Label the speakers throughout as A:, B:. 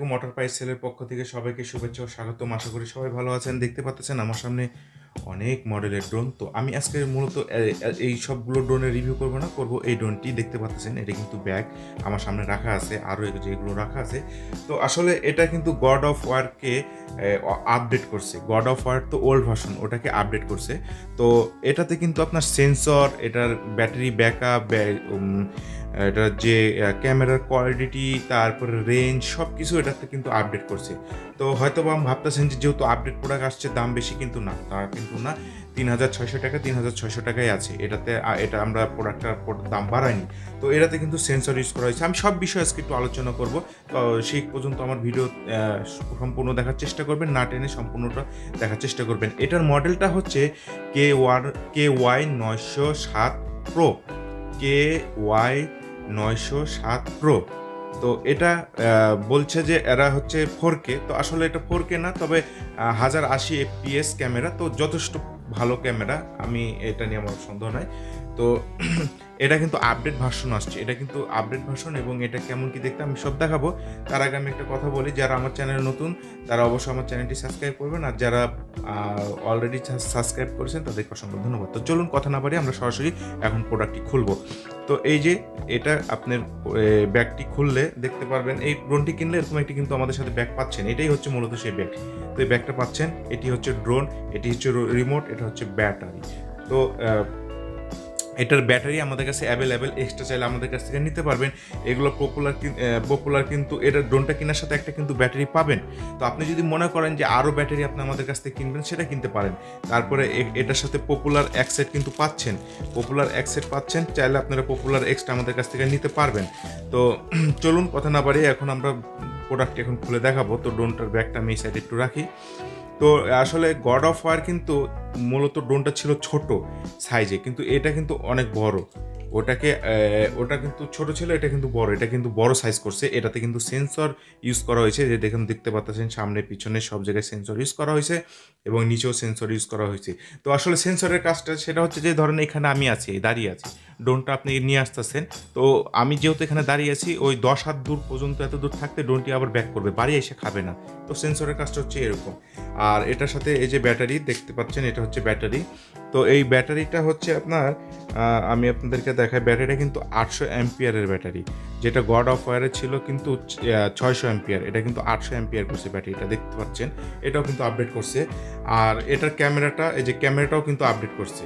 A: আলাইকুম। Water pipe সেলের পক্ষ থেকে সবাইকে শুভেচ্ছা ও স্বাগতম। আশা করি সবাই ভালো আছেন। দেখতে পাচ্ছেন আমার সামনে অনেক মডেলের ড্রোন। তো আমি আজকে মূলত এই সবগুলো ড্রোনের রিভিউ করব না, করব এই ড্রোনটি। দেখতে পাচ্ছেন এটা কিন্তু ব্যাগ আমার সামনে রাখা আছে, আরও যেগুলো রাখা আছে। তো আসলে এটা কিন্তু গড অফ ওয়ারকে আপডেট করছে। গড অফ ওয়ার তো ওল্ড ভার্সন, ওটাকে আপডেট করছে। তো এটাতে কিন্তু আপনার সেন্সর, এটার ব্যাটারি ব্যাকআপ, এটার যে ক্যামেরার কোয়ালিটি, তারপরে রেঞ্জ, সব কিছু এটাতে কিন্তু আপডেট করছে। তো হয়তো বা আমি ভাবতেছেন যে যেহেতু আপডেট প্রোডাক্ট আসছে দাম বেশি, কিন্তু না, তা কিন্তু না। 3600 টাকা, 3600 টাকায় আছে এটাতে। এটা আমরা প্রোডাক্টটার দাম বাড়াইনি। তো এটাতে কিন্তু সেন্সর ইউজ করা হয়েছে। আমি সব বিষয়ে আজকে একটু আলোচনা করব। তো সেই পর্যন্ত আমার ভিডিও সম্পূর্ণ দেখার চেষ্টা করবেন, না টেনে সম্পূর্ণটা দেখার চেষ্টা করবেন। এটার মডেলটা হচ্ছে KY907 প্রো, KY907 প্রো। তো এটা বলছে যে এরা হচ্ছে 4K। তো আসলে এটা 4K না, তবে 1080 FPS ক্যামেরা, তো যথেষ্ট ভালো ক্যামেরা। আমি এটা নিয়ে আমার সন্দেহ নাই। তো এটা কিন্তু আপডেট ভার্সন আসছে, এটা কিন্তু আপডেট ভার্সন, এবং এটা কেমন কি দেখতে আমি সব দেখাবো। তার আগে আমি একটা কথা বলি, যারা আমার চ্যানেলে নতুন তারা অবশ্যই আমার চ্যানেলটি সাবস্ক্রাইব করবেন, আর যারা অলরেডি সাবস্ক্রাইব করেছেন তাদেরকে অসংখ্য ধন্যবাদ। তো চলুন কথা না বাড়িয়ে আমরা সরাসরি এখন প্রোডাক্টটি খুলবো। তো এই যে এটা আপনার ব্যাগটি খুললে দেখতে পারবেন, এই ড্রোনটি কিনলে এরকম একটি কিন্তু আমাদের সাথে ব্যাগ পাচ্ছেন। এটাই হচ্ছে মূলত সেই ব্যাগ। তো এই ব্যাগটা পাচ্ছেন, এটি হচ্ছে ড্রোন, এটি হচ্ছে রিমোট, এটা হচ্ছে ব্যাটারি। তো এটার ব্যাটারি আমাদের কাছে অ্যাভেলেবেল, এক্সট্রা চাইলে আমাদের কাছ থেকে নিতে পারবেন। এগুলো পপুলার, কিন্তু এটা ড্রোনটা কেনার সাথে একটা কিন্তু ব্যাটারি পাবেন। তো আপনি যদি মনে করেন যে আরও ব্যাটারি আপনি আমাদের কাছ থেকে কিনবেন, সেটা কিনতে পারেন। তারপরে এটার সাথে পপুলার এক সেট কিন্তু পাচ্ছেন, পপুলার এক সেট পাচ্ছেন। চাইলে আপনারা পপুলার এক্সট্রা আমাদের কাছ থেকে নিতে পারবেন। তো চলুন কথা না বাড়িয়ে এখন আমরা প্রোডাক্ট এখন খুলে দেখাবো। তো ড্রোনটার ব্যাগটা আমি এই সাইডে একটু রাখি। তো আসলে গড অফ ওয়ার কিন্তু মূলত ড্রোনটা ছিল ছোট সাইজে, কিন্তু এটা কিন্তু অনেক বড়। ওটা কিন্তু ছোট ছিল, এটা কিন্তু বড়, এটা কিন্তু বড় সাইজ করছে। এটাতে কিন্তু সেন্সর ইউজ করা হয়েছে, যে দেখতে পাচ্ছেন সামনে পিছনে সব জায়গায় সেন্সর ইউজ করা হয়েছে, এবং নিচেও সেন্সর ইউজ করা হয়েছে। তো আসলে সেন্সরের কাজটা সেটা হচ্ছে যে ধরেন এখানে আমি আছি, দাঁড়িয়ে আছি, ড্রোনটা আপনি নিয়ে আসতেছেন। তো আমি যেহেতু এখানে দাঁড়িয়ে আছি, ওই 10 হাত দূর পর্যন্ত, এত দূর থাকতে ড্রোনটি আবার ব্যাক করবে, বাড়ি এসে খাবে না। তো সেন্সরের কাজটা হচ্ছে এরকম। আর এটার সাথে এই যে ব্যাটারি দেখতে পাচ্ছেন, এটা হচ্ছে ব্যাটারি। তো এই ব্যাটারিটা হচ্ছে আপনার, আমি আপনাদেরকে দেখাই, ব্যাটারিটা কিন্তু 800 অ্যাম্পিয়ারের ব্যাটারি। যেটা গড অফ ওয়ারে ছিল কিন্তু 600 অ্যাম্পিয়ার, এটা কিন্তু 800 অ্যাম্পিয়ার করছে ব্যাটারিটা, দেখতে পাচ্ছেন। এটাও কিন্তু আপডেট করছে। আর এটার ক্যামেরাটা, এই যে ক্যামেরাটাও কিন্তু আপডেট করছে।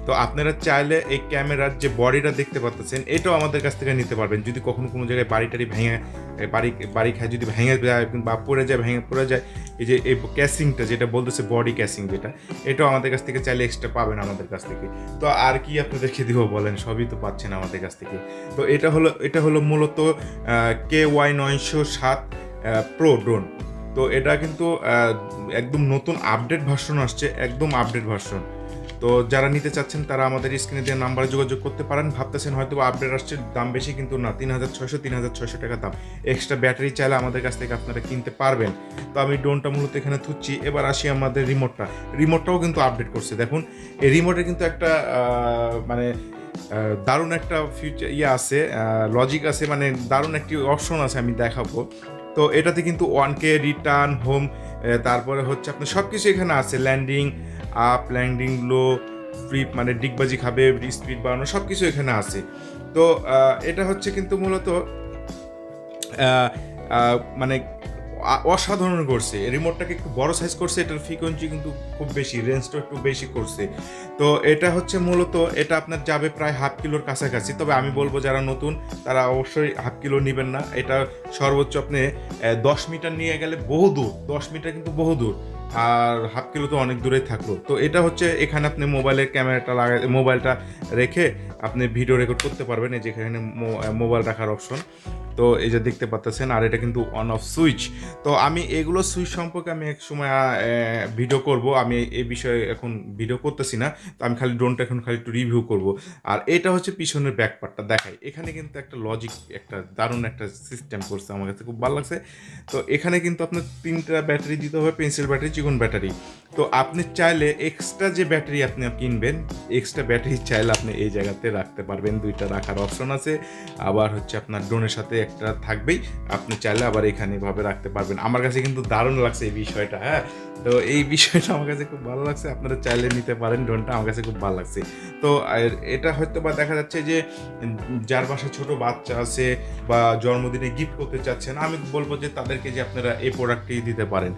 A: তো আপনারা চাইলে এই ক্যামেরার যে বডিটা দেখতে পাচ্ছেন, এটাও আমাদের কাছ থেকে নিতে পারবেন। যদি কখনো কোনো জায়গায় বাড়ি ভেঙে বাড়ি খায়, যদি ভেঙে যায় বা পড়ে যায়, এই যে এই ক্যাসিংটা যেটা বলতেছে বডি ক্যাসিং, যেটা এটাও আমাদের কাছ থেকে চাইলে এক্সট্রা পাবেন আমাদের কাছ থেকে। তো আর কি আপনাদেরকে দিব বলেন, সবই তো পাচ্ছেন আমাদের কাছ থেকে। তো এটা হলো মূলত KY907 প্রো ড্রোন। তো এটা কিন্তু একদম নতুন আপডেট ভার্সন আসছে, একদম আপডেট ভার্সন। তো যারা নিতে চাচ্ছেন তারা আমাদের স্ক্রিনে দেওয়া নাম্বারে যোগাযোগ করতে পারেন। ভাবতেছেন হয়তো আপডেট আসছে, দাম বেশি, কিন্তু না, 3600 টাকা দাম। এক্সট্রা ব্যাটারি চাইলে আমাদের কাছ থেকে আপনারা কিনতে পারবেন। তো আমি ড্রোনটা মূলত এখানে থুচ্ছি। এবার আসি আমাদের রিমোটটাও কিন্তু আপডেট করছে। দেখুন, এই রিমোটে কিন্তু একটা মানে দারুণ একটা ফিউচার আছে, লজিক আছে, মানে দারুণ একটি অপশন আছে, আমি দেখাবো। তো এটাতে কিন্তু 1K রিটার্ন হোম, তারপরে হচ্ছে আপনার সব কিছু এখানে আছে। ল্যান্ডিং আপ, ল্যান্ডিং লো, ফ্লিপ মানে ডিগবাজি খাবে, স্পিড বাড়ানো, সব কিছু এখানে আছে। তো এটা হচ্ছে কিন্তু মূলত মানে অসাধারণ করছে। রিমোটটাকে একটু বড় সাইজ করছে, এটার ফ্রিকোয়েন্সি কিন্তু খুব বেশি, রেঞ্জটা একটু বেশি করছে। তো এটা হচ্ছে মূলত, এটা আপনার যাবে প্রায় 1/2 কিলোর কাছাকাছি। তবে আমি বলবো যারা নতুন তারা অবশ্যই 1/2 কিলো নেবেন না। এটা সর্বোচ্চ আপনি 10 মিটার নিয়ে গেলে বহু দূর, 10 মিটার কিন্তু বহু দূর, আর 1/2 কিলো তো অনেক দূরে থাকলো। তো এটা হচ্ছে, এখানে আপনি মোবাইলের ক্যামেরাটা মোবাইলটা রেখে আপনি ভিডিও রেকর্ড করতে পারবেন। এই যেখানে মোবাইল রাখার অপশন, তো এই যে দেখতে পাচ্ছেন। আর এটা কিন্তু অন অফ সুইচ। তো আমি এগুলো সুইচ সম্পর্কে আমি এক সময় ভিডিও করব। আমি এই বিষয়ে এখন ভিডিও করতেছি না। তো আমি খালি ড্রোনটা এখন খালি একটু রিভিউ করব। আর এটা হচ্ছে পিছনের ব্যাক পার্টটা দেখাই। এখানে কিন্তু একটা লজিক, একটা দারুণ একটা সিস্টেম করছে, আমার কাছে খুব ভালো লাগছে। তো এখানে কিন্তু আপনার 3টা ব্যাটারি দিতে হবে, পেন্সিল ব্যাটারি, চিকন ব্যাটারি। তো তো আপনি চাইলে এক্সট্রা যে ব্যাটারি আপনি কিনবেন, এক্সট্রা ব্যাটারি চাইলে আপনি এই জায়গাতে রাখতে পারবেন, 2টা রাখার অপশন আছে। আবার হচ্ছে আপনার ড্রোনের সাথে একটা থাকবেই, আপনি চাইলে আবার এখানে এভাবে রাখতে পারবেন। আমার কাছে কিন্তু দারুণ লাগছে এই বিষয়টা, হ্যাঁ। তো এই বিষয়টা আমার কাছে খুব ভালো লাগছে, আপনারা চাইলে নিতে পারেন ড্রোনটা, আমার কাছে খুব ভালো লাগছে। তো এটা হয়তো বা দেখা যাচ্ছে যে যার বাসায় ছোট বাচ্চা আছে বা জন্মদিনে গিফট করতে চাচ্ছেন, আমি বলবো যে তাদেরকে যে আপনারা এই প্রোডাক্টটি দিতে পারেন,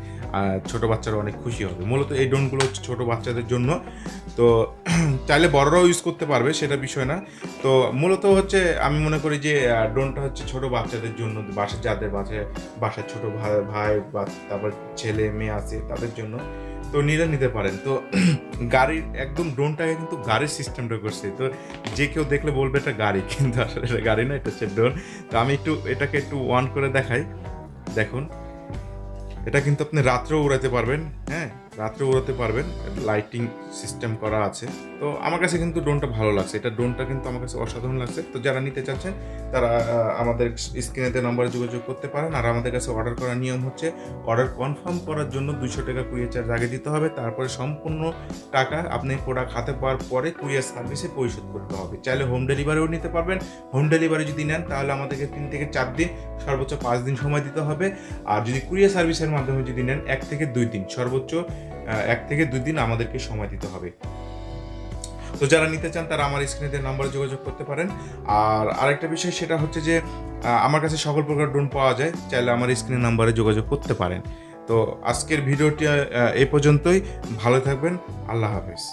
A: ছোট বাচ্চারা অনেক খুশি হবে। মূলত এই ড্রোনগুলো হচ্ছে ছোট বাচ্চাদের জন্য, তো চাইলে বড়রাও ইউজ করতে পারবে, সেটা বিষয় না। তো মূলত হচ্ছে আমি মনে করি যে ড্রোনটা হচ্ছে ছোট বাচ্চাদের জন্য, যাদের বাসায় ছোট ভাই বা তারপর ছেলে মেয়ে আছে তাদের জন্য, তো নিতে পারেন। তো গাড়ির একদম ড্রোনটাকে কিন্তু গাড়ির সিস্টেমটা করছে, তো যে কেউ দেখলে বলবে এটা গাড়ি, কিন্তু আসলে এটা গাড়ি না, এটা হচ্ছে ড্রোন। তো আমি এটাকে একটু অন করে দেখাই। দেখুন, এটা কিন্তু আপনি রাত্রেও উড়াতে পারবেন, হ্যাঁ, রাত্রেও উড়াতে পারবেন, লাইটিং সিস্টেম করা আছে। তো আমার কাছে কিন্তু ড্রোনটা ভালো লাগছে, এটা ড্রোনটা কিন্তু আমার কাছে অসাধারণ লাগছে। তো যারা নিতে চাচ্ছেন তারা আমাদের স্ক্রিনেতে নম্বরে যোগাযোগ করতে পারেন। আর আমাদের কাছে অর্ডার করার নিয়ম হচ্ছে, অর্ডার কনফার্ম করার জন্য 200 টাকা কুরিয়ার চার্জ আগে দিতে হবে, তারপরে সম্পূর্ণ টাকা আপনি প্রোডাক্ট হাতে পাওয়ার পরে কুরিয়ার সার্ভিসে পরিশোধ করতে হবে। চাইলে হোম ডেলিভারিও নিতে পারবেন। হোম ডেলিভারি যদি নেন তাহলে আমাদেরকে 3 থেকে 4 দিন, সর্বোচ্চ 5 দিন সময় দিতে হবে। আর যদি কুরিয়ার সার্ভিসের মাধ্যমে যদি নেন 1 থেকে 2 দিন, সর্বোচ্চ 1 থেকে 2 দিন আমাদেরকে সময় দিতে হবে। তো যারা নিতে চান তারা আমার স্ক্রিনে দেওয়া নম্বরে যোগাযোগ করতে পারেন। আর আরেকটা বিষয় সেটা হচ্ছে যে আমার কাছে সকল প্রকার ড্রোন পাওয়া যায়, চাইলে আমার স্ক্রিনের নম্বরে যোগাযোগ করতে পারেন। তো আজকের ভিডিওটি এই পর্যন্তই। ভালো থাকবেন, আল্লাহ হাফেজ।